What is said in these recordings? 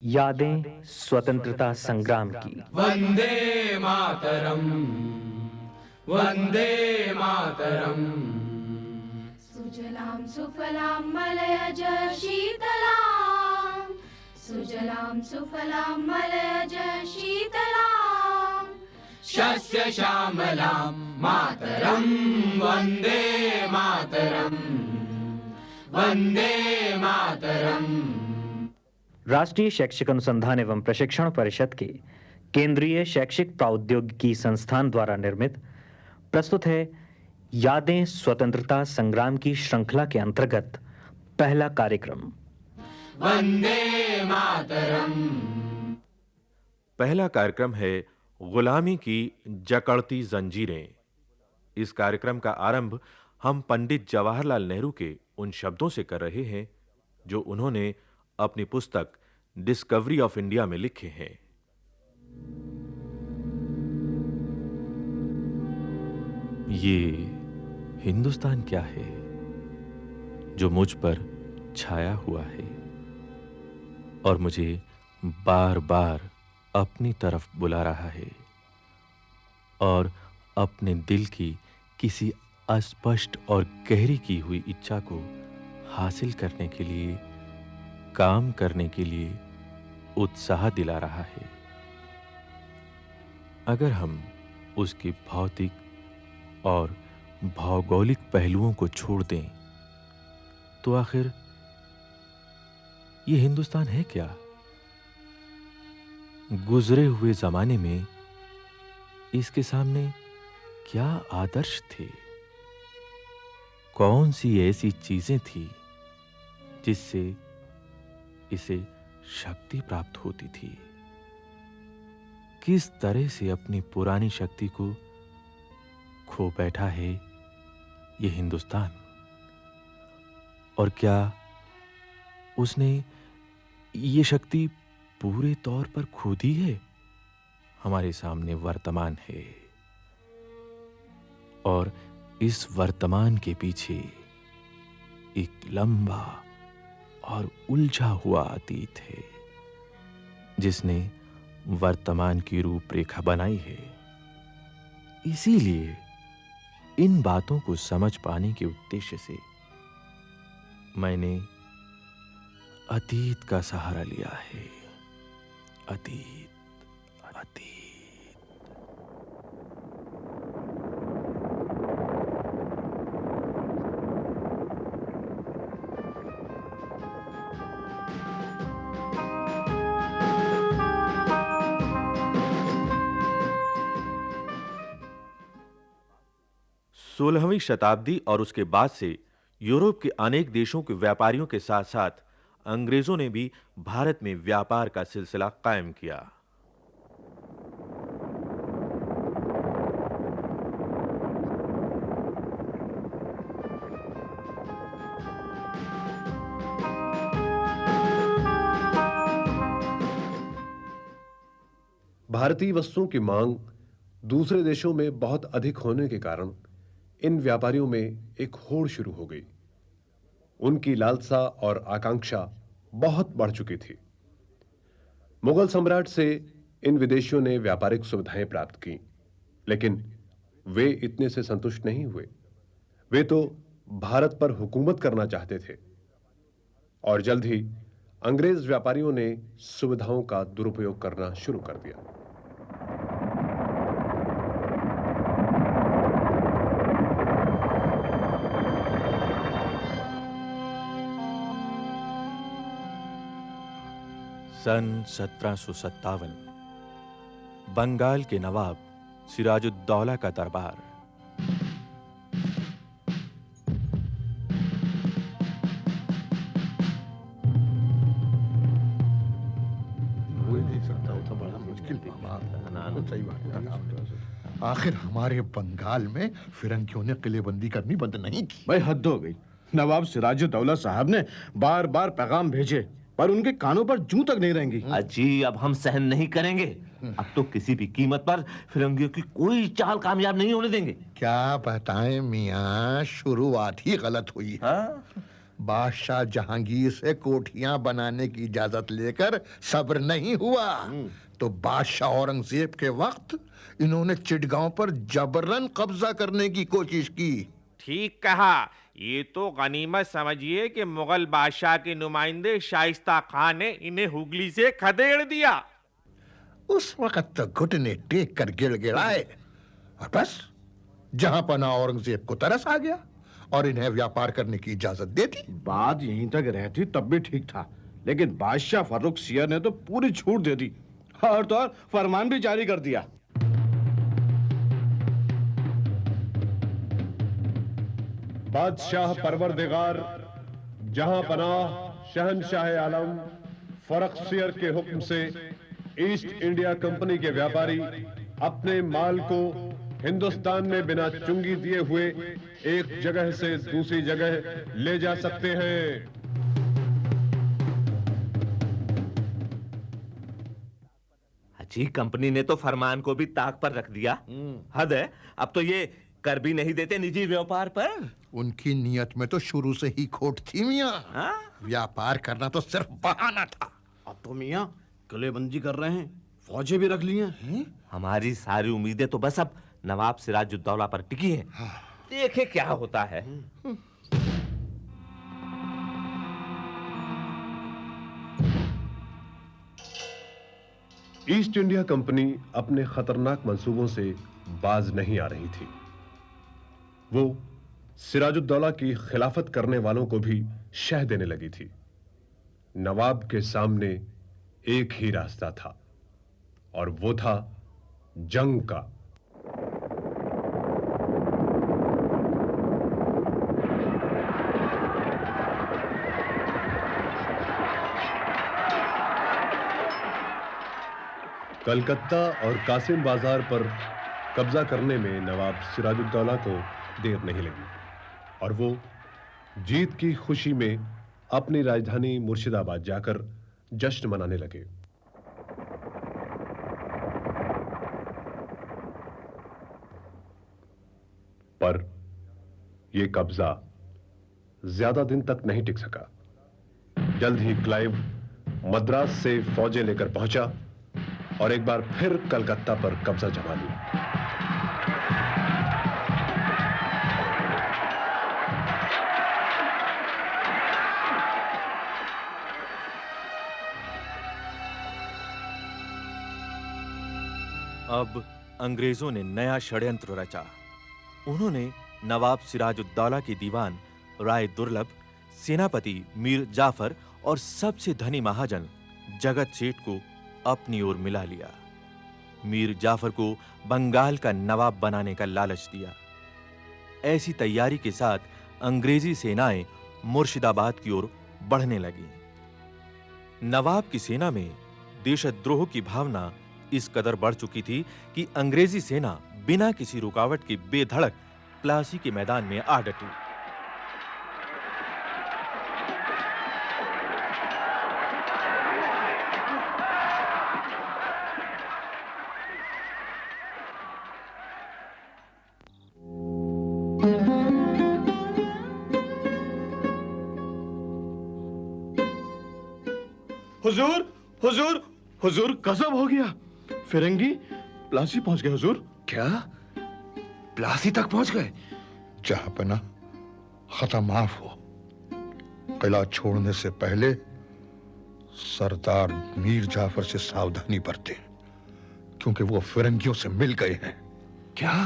यादें स्वतंत्रता संग्राम की। वंदे मातरम, वंदे मातरम। सुजलां सुफलां मलयज शीतलां, सुजलां सुफलां मलयज शीतलां। शस्य श्यामलां मातरम, वंदे मातरम, वंदे मातरम। राष्ट्रीय शैक्षिक अनुसंधान एवं प्रशिक्षण परिषद के केंद्रीय शैक्षिक प्रौद्योगिकी संस्थान द्वारा निर्मित प्रस्तुत है यादें स्वतंत्रता संग्राम की श्रृंखला के अंतर्गत पहला कार्यक्रम वंदे मातरम। पहला कार्यक्रम है गुलामी की जकड़ती जंजीरें। इस कार्यक्रम का आरंभ हम पंडित जवाहरलाल नेहरू के उन शब्दों से कर रहे हैं जो उन्होंने अपनी पुस्तक डिस्कवरी ऑफ इंडिया में लिखे हैं। ये हिंदुस्तान क्या है जो मुझ पर छाया हुआ है और मुझे बार-बार अपनी तरफ बुला रहा है और अपने दिल की किसी अस्पष्ट और गहरी की हुई इच्छा को हासिल करने के लिए, काम करने के लिए उत्साह दिला रहा है। अगर हम उसकी भौतिक और भौगोलिक पहलुओं को छोड़ दें तो आखिर ये हिंदुस्तान है क्या? गुजरे हुए जमाने में इसके सामने क्या आदर्श थे? कौन सी ऐसी चीजें थी जिससे इसे शक्ति प्राप्त होती थी? किस तरह से अपनी पुरानी शक्ति को खो बैठा है ये हिंदुस्तान? और क्या उसने ये शक्ति पूरे तौर पर खो दी है? हमारे सामने वर्तमान है और इस वर्तमान के पीछे एक लंबा और उलझा हुआ अतीत है जिसने वर्तमान की रूपरेखा बनाई है। इसीलिए इन बातों को समझ पाने के उद्देश्य से मैंने अतीत का सहारा लिया है। अतीत, अतीत। 16वीं शताब्दी और उसके बाद से यूरोप के अनेक देशों के व्यापारियों के साथ-साथ अंग्रेजों ने भी भारत में व्यापार का सिलसिला कायम किया। भारतीय वस्तुओं की मांग दूसरे देशों में बहुत अधिक होने के कारण इन व्यापारियों में एक होड़ शुरू हो गई। उनकी लालसा और आकांक्षा बहुत बढ़ चुकी थी। मुगल सम्राट से इन विदेशियों ने व्यापारिक सुविधाएं प्राप्त की, लेकिन वे इतने से संतुष्ट नहीं हुए। वे तो भारत पर हुकूमत करना चाहते थे और जल्द ही अंग्रेज व्यापारियों ने सुविधाओं का दुरुपयोग करना शुरू कर दिया। सन 1757 बंगाल के नवाब सिराजुद्दौला का दरबार। आखिर हमारे बंगाल में फिरंगियों ने किलेबंदी करनी बंद नहीं की। भाई हद हो गई। नवाब सिराजुद्दौला साहब ने बार-बार पैगाम भेजे पर उनके कानों पर जूं तक नहीं रहेंगी। अजी, अब हम सहन नहीं करेंगे। अब तो किसी भी कीमत पर फिरंगियों की कोई चाल कामयाब नहीं होने देंगे। क्या बताएं मियां, शुरुआत ही गलत हुई है। बादशाह जहांगीर से कोठियां बनाने की इजाजत लेकर सब्र नहीं हुआ तो बादशाह औरंगजेब के वक्त इन्होंने चिटगांव पर जबरन कब्जा करने की कोशिश की। ठीक कहा। ये तो गनीमत समझिए कि मुगल बादशाह के नुमाइंदे शाइस्ता खान ने इन्हें हुगली से खदेड़ दिया। उस वक्त तो घुटने टेक कर गिड़गिड़ाए और बस जहां पना औरंगजेब को तरस आ गया और इन्हें व्यापार करने की इजाजत दे दी। बात यहीं तक रहती तब भी ठीक था, लेकिन बादशाह फर्रुख सियर ने तो पूरी छूट दे दी और तो और फरमान भी जारी कर दिया। बादशाह परवरदिगार जहां पनाह शहनशाह आलम फर्रुखसियर के हुक्म से ईस्ट इंडिया कंपनी के व्यापारी अपने माल को हिंदुस्तान में बिना चुंगी दिए हुए एक जगह से दूसरी जगह ले जा सकते हैं। अजी कंपनी ने तो फरमान को भी ताक पर रख दिया। हद है, अब तो ये कर भी नहीं देते निजी व्यापार पर। उनकी नीयत में तो शुरू से ही खोट थी मियां। व्यापार करना तो सिर्फ बहाना था। अब तो मियां किलेबंदी कर रहे हैं, फौजें भी रख ली हैं। हमारी सारी उम्मीदें तो बस अब नवाब सिराजुद्दौला पर टिकी हैं। देखे क्या होता है। ईस्ट इंडिया कंपनी अपने खतरनाक मंसूबों से बाज नहीं आ रही थी। वो सिराजुद्दौला की खिलाफत करने वालों को भी शह देने लगी थी। नवाब के सामने एक ही रास्ता था और वो था जंग का। कलकत्ता और कासिम बाजार पर कब्जा करने में नवाब सिराजुद्दौला को देर नहीं लगी और वो जीत की खुशी में अपनी राजधानी मुर्शिदाबाद जाकर जश्न मनाने लगे। पर यह कब्जा ज्यादा दिन तक नहीं टिक सका। जल्द ही क्लाइव मद्रास से फौजें लेकर पहुंचा और एक बार फिर कलकत्ता पर कब्जा जमा लिया। अब अंग्रेजों ने नया षड्यंत्र रचा। उन्होंने नवाब सिराजुद्दौला के दीवान राय दुर्लभ, सेनापति मीर जाफर और सबसे धनी महाजन जगत सेठ को अपनी ओर मिला लिया। मीर जाफर को बंगाल का नवाब बनाने का लालच दिया। ऐसी तैयारी के साथ अंग्रेजी सेनाएं मुर्शिदाबाद की ओर बढ़ने लगीं। नवाब की सेना में देशद्रोह की भावना इस कदर बढ़ चुकी थी कि अंग्रेजी सेना बिना किसी रुकावट के बेधड़क प्लासी के मैदान में आ डटी। हुजूर, हुजूर, हुजूर गजब हो गया। फिरंगी प्लासी पहुंच गए हुजूर। क्या प्लासी तक पहुंच गए? जहांपना खत्म माफ हो। किला छोड़ने से पहले सरदार मीर जाफर से सावधानी बरतें, क्योंकि वो फिरंगियों से मिल गए हैं। क्या?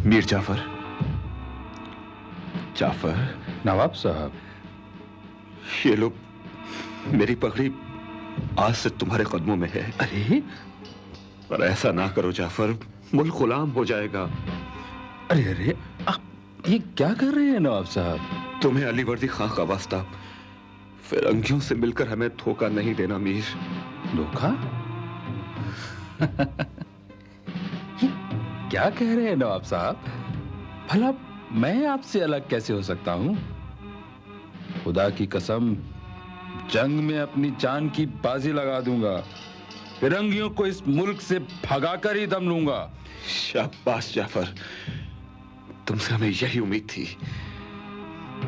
मीर जाफर, जाफर। नवाब साहब, ये लो, मेरी पगड़ी आज से तुम्हारे कदमों में है। अरे पर ऐसा ना करो जाफर, मुल्क गुलाम हो जाएगा। अरे अरे, आप ये क्या कर रहे हैं नवाब साहब? तुम्हें अलीवर्दी खां का वास्ता, फिरंगियों से मिलकर हमें धोखा नहीं देना मीर। धोखा? क्या कह रहे हैं नवाब साहब? भला मैं आपसे अलग कैसे हो सकता हूं? खुदा की कसम, जंग में अपनी जान की बाजी लगा दूंगा। फिरंगियों को इस मुल्क से भगाकर ही दम लूंगा। शाबाश जाफर, तुमसे हमें यही उम्मीद थी,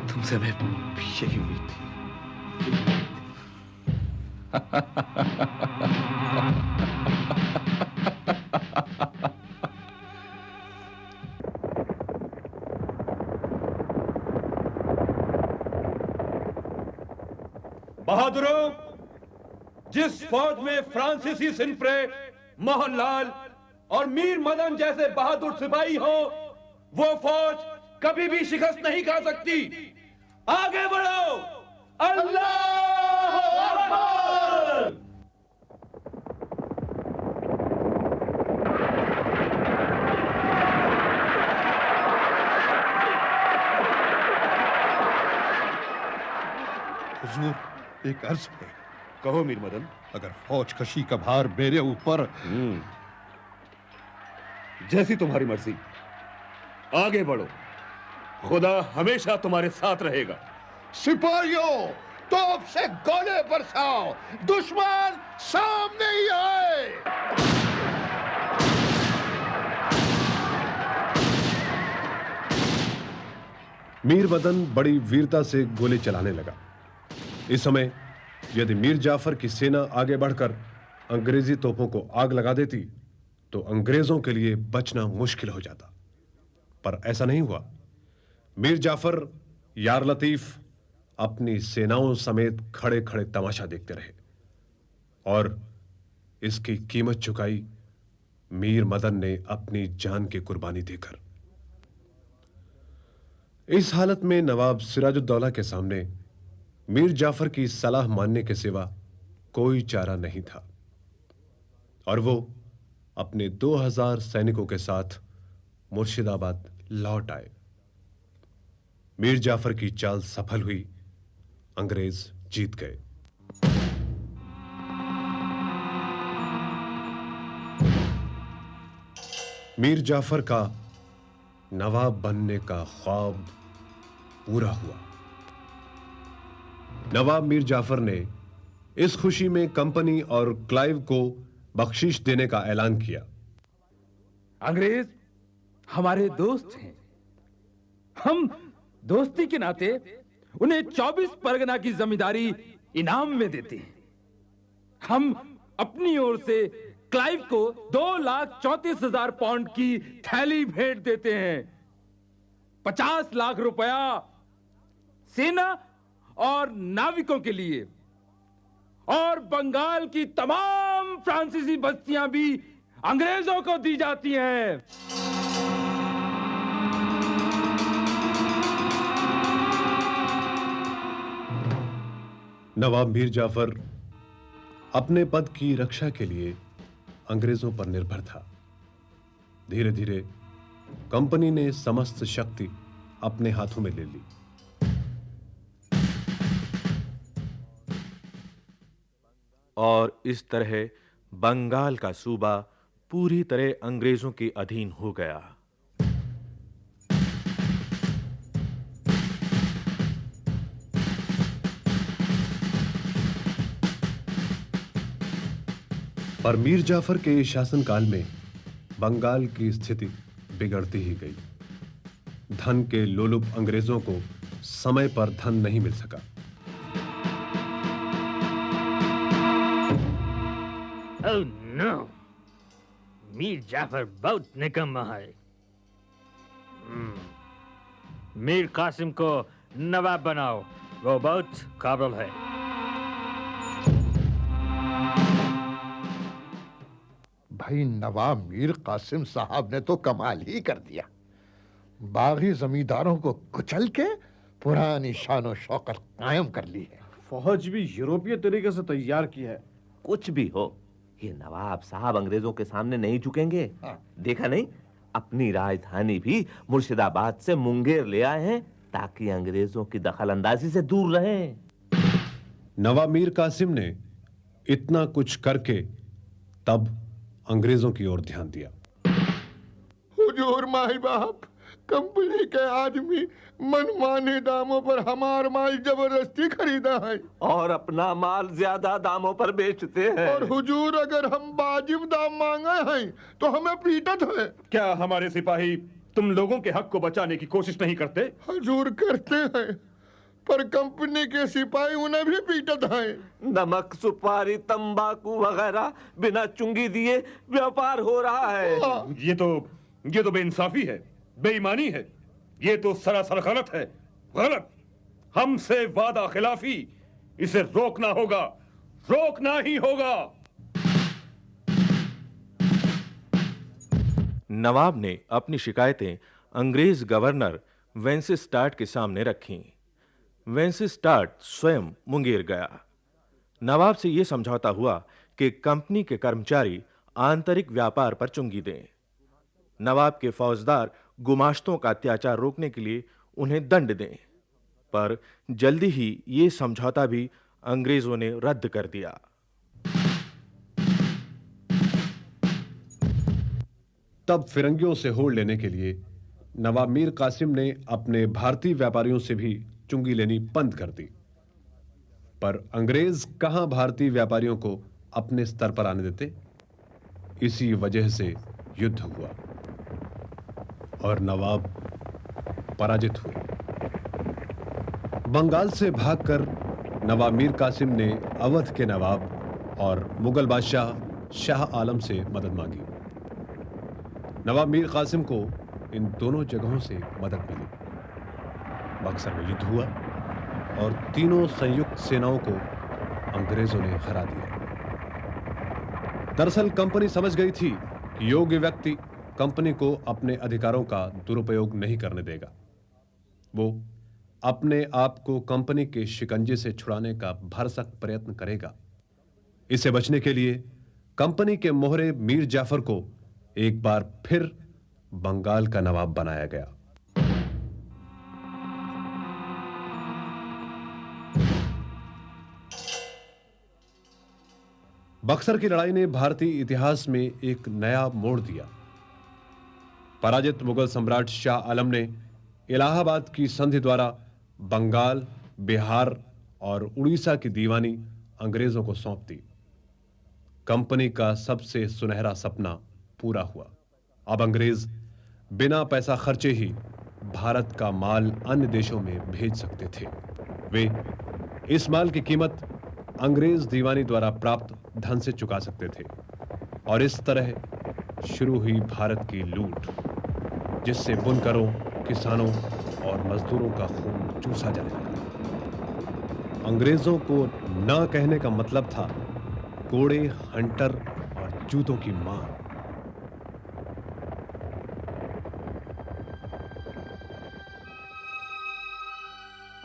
तुमसे हमें यही उम्मीद थी। बहादुरों, जिस फौज में फ्रांसीसी सिनफ्रे, मोहनलाल और मीर मदन जैसे बहादुर सिपाही हो, वो फौज कभी भी शिकस्त नहीं खा सकती। आगे बढ़ो। अल्लाह अकबर। हुजूर, एक अर्ज है। कहो मीर मदन। अगर फौज कशी का भार मेरे ऊपर। जैसी तुम्हारी मर्जी, आगे बढ़ो। खुदा हमेशा तुम्हारे साथ रहेगा। सिपाहियों, तोप से गोले बरसाओ, दुश्मन सामने ही आए। मीर मदन बड़ी वीरता से गोली चलाने लगा। इस समय यदि मीर जाफर की सेना आगे बढ़कर अंग्रेजी तोपों को आग लगा देती तो अंग्रेजों के लिए बचना मुश्किल हो जाता, पर ऐसा नहीं हुआ। मीर जाफर, यार लतीफ अपनी सेनाओं समेत खड़े खड़े तमाशा देखते रहे और इसकी कीमत चुकाई मीर मदन ने अपनी जान की कुर्बानी देकर। इस हालत में नवाब सिराजुद्दौला के सामने मीर जाफर की सलाह मानने के सिवा कोई चारा नहीं था और वो अपने 2000 सैनिकों के साथ मुर्शिदाबाद लौट आए। मीर जाफर की चाल सफल हुई, अंग्रेज जीत गए। मीर जाफर का नवाब बनने का ख्वाब पूरा हुआ। नवाब मीर जाफर ने इस खुशी में कंपनी और क्लाइव को बख्शीश देने का ऐलान किया। अंग्रेज हमारे दोस्त हैं। हम दोस्ती के नाते उन्हें 24 परगना की जमींदारी इनाम में देते हैं। हम अपनी ओर से क्लाइव को 2,34,000 पाउंड की थैली भेंट देते हैं। 50 लाख रुपया सेना और नाविकों के लिए, और बंगाल की तमाम फ्रांसीसी बस्तियां भी अंग्रेजों को दी जाती हैं। नवाब मीर जाफर अपने पद की रक्षा के लिए अंग्रेजों पर निर्भर था। धीरे धीरे कंपनी ने समस्त शक्ति अपने हाथों में ले ली। और इस तरह बंगाल का सूबा पूरी तरह अंग्रेजों के अधीन हो गया। पर मीर जाफर के शासनकाल में बंगाल की स्थिति बिगड़ती ही गई। धन के लोलुप अंग्रेजों को समय पर धन नहीं मिल सका। ओह नो, मीर जाफर बहुत निकम्मा है। मीर कासिम को नवाब बनाओ, वो बहुत काबिल है। भाई, नवाब मीर कासिम साहब ने तो कमाल ही कर दिया। बागी जमींदारों को कुचल के पुरानी शान शौकत कायम कर ली है। फौज भी यूरोपीय तरीके से तैयार की है। कुछ भी हो, ये नवाब साहब अंग्रेजों के सामने नहीं झुकेंगे। देखा नहीं, अपनी राजधानी भी मुर्शिदाबाद से मुंगेर ले आए हैं ताकि अंग्रेजों की दखलंदाजी से दूर रहें। नवाब मीर कासिम ने इतना कुछ करके तब अंग्रेजों की ओर ध्यान दिया। हुजूर माई बाप, कंपनी के आदमी मनमाने दामों पर हमार माल जबरदस्ती खरीदा है और अपना माल ज्यादा दामों पर बेचते हैं। और हुजूर अगर हम वाजिब दाम मांगे हैं तो हमें पीटत है। क्या हमारे सिपाही तुम लोगों के हक को बचाने की कोशिश नहीं करते? हुजूर करते हैं, पर कंपनी के सिपाही उन्हें भी पीटत हैं। नमक, सुपारी, तंबाकू वगैरह बिना चुंगी दिए व्यापार हो रहा है। ये तो बेइंसाफी है, बेईमानी है। ये तो सरासर गलत है, गलत। हमसे वादा खिलाफी, इसे रोकना होगा, रोकना ही होगा। नवाब ने अपनी शिकायतें अंग्रेज गवर्नर वेंसिस्टार्ट के सामने रखीं। वेंसिस्टार्ट स्वयं मुंगेर गया। नवाब से यह समझौता हुआ कि कंपनी के कर्मचारी आंतरिक व्यापार पर चुंगी दें। नवाब के फौजदार गुमाश्तों का अत्याचार रोकने के लिए उन्हें दंड दें, पर जल्दी ही यह समझौता भी अंग्रेजों ने रद्द कर दिया। तब फिरंगियों से होड़ लेने के लिए नवाब मीर कासिम ने अपने भारतीय व्यापारियों से भी चुंगी लेनी बंद कर दी। पर अंग्रेज कहां भारतीय व्यापारियों को अपने स्तर पर आने देते। इसी वजह से युद्ध हुआ और नवाब पराजित हुए। बंगाल से भागकर नवाब मीर कासिम ने अवध के नवाब और मुगल बादशाह शाह आलम से मदद मांगी। नवाब मीर कासिम को इन दोनों जगहों से मदद मिली। बक्सर में युद्ध हुआ और तीनों संयुक्त सेनाओं को अंग्रेजों ने हरा दिया। दरअसल कंपनी समझ गई थी कि योग्य व्यक्ति कंपनी को अपने अधिकारों का दुरुपयोग नहीं करने देगा। वो अपने आप को कंपनी के शिकंजे से छुड़ाने का भरसक प्रयत्न करेगा। इससे बचने के लिए कंपनी के मोहरे मीर जाफर को एक बार फिर बंगाल का नवाब बनाया गया। बक्सर की लड़ाई ने भारतीय इतिहास में एक नया मोड़ दिया। पराजित मुगल सम्राट शाह आलम ने इलाहाबाद की संधि द्वारा बंगाल, बिहार और उड़ीसा की दीवानी अंग्रेजों को सौंप दी। कंपनी का सबसे सुनहरा सपना पूरा हुआ। अब अंग्रेज बिना पैसा खर्चे ही भारत का माल अन्य देशों में भेज सकते थे। वे इस माल की कीमत अंग्रेज दीवानी द्वारा प्राप्त धन से चुका सकते थे और इस तरह शुरू हुई भारत की लूट, जिससे बुनकरों, किसानों और मजदूरों का खून चूसा जाने लगा। अंग्रेजों को ना कहने का मतलब था कोड़े, हंटर और जूतों की मार।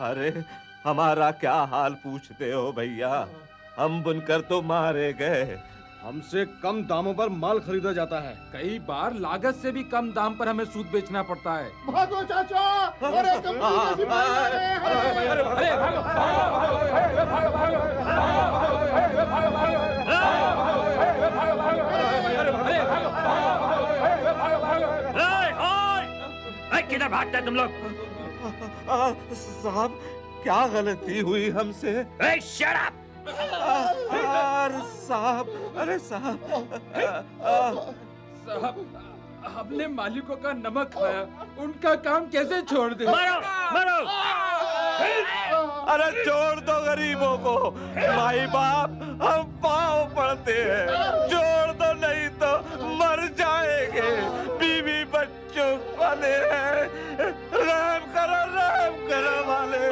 अरे हमारा क्या हाल पूछते हो भैया? हम बुनकर तो मारे गए। हमसे कम दामों पर माल खरीदा जाता है। कई बार लागत से भी कम दाम पर हमें सूद बेचना पड़ता है। भागो चाचा, अरे कंपनी के सिपाही आ रहे हैं। अरे भागो, किधर भागते तुम लोग? साहब, क्या गलती हुई हमसे? Shut up! अरे साहब, अरे साहब, साहब, हमने मालिकों का नमक खाया, उनका काम कैसे छोड़ दे? मारो, मारो! अरे छोड़ दो गरीबों को। माई बाप हम पाँव पड़ते हैं, छोड़ दो नहीं तो मर जाएंगे। बीवी बच्चों वाले हैं, रहम करो वाले।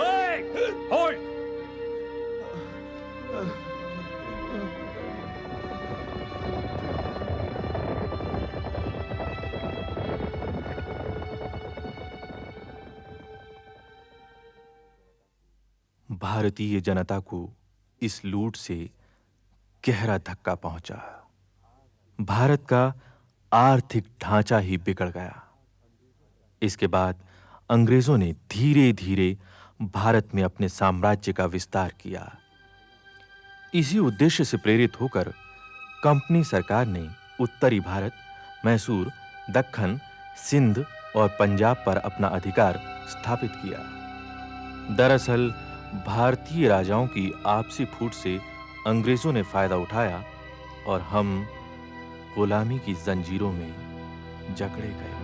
होल्ड! भारतीय जनता को इस लूट से गहरा धक्का पहुंचा। भारत का आर्थिक ढांचा ही बिगड़ गया। इसके बाद अंग्रेजों ने धीरे-धीरे भारत में अपने साम्राज्य का विस्तार किया। इसी उद्देश्य से प्रेरित होकर कंपनी सरकार ने उत्तरी भारत, मैसूर, दक्खन, सिंध और पंजाब पर अपना अधिकार स्थापित किया। दरअसल भारतीय राजाओं की आपसी फूट से अंग्रेजों ने फायदा उठाया और हम गुलामी की जंजीरों में जकड़े गए।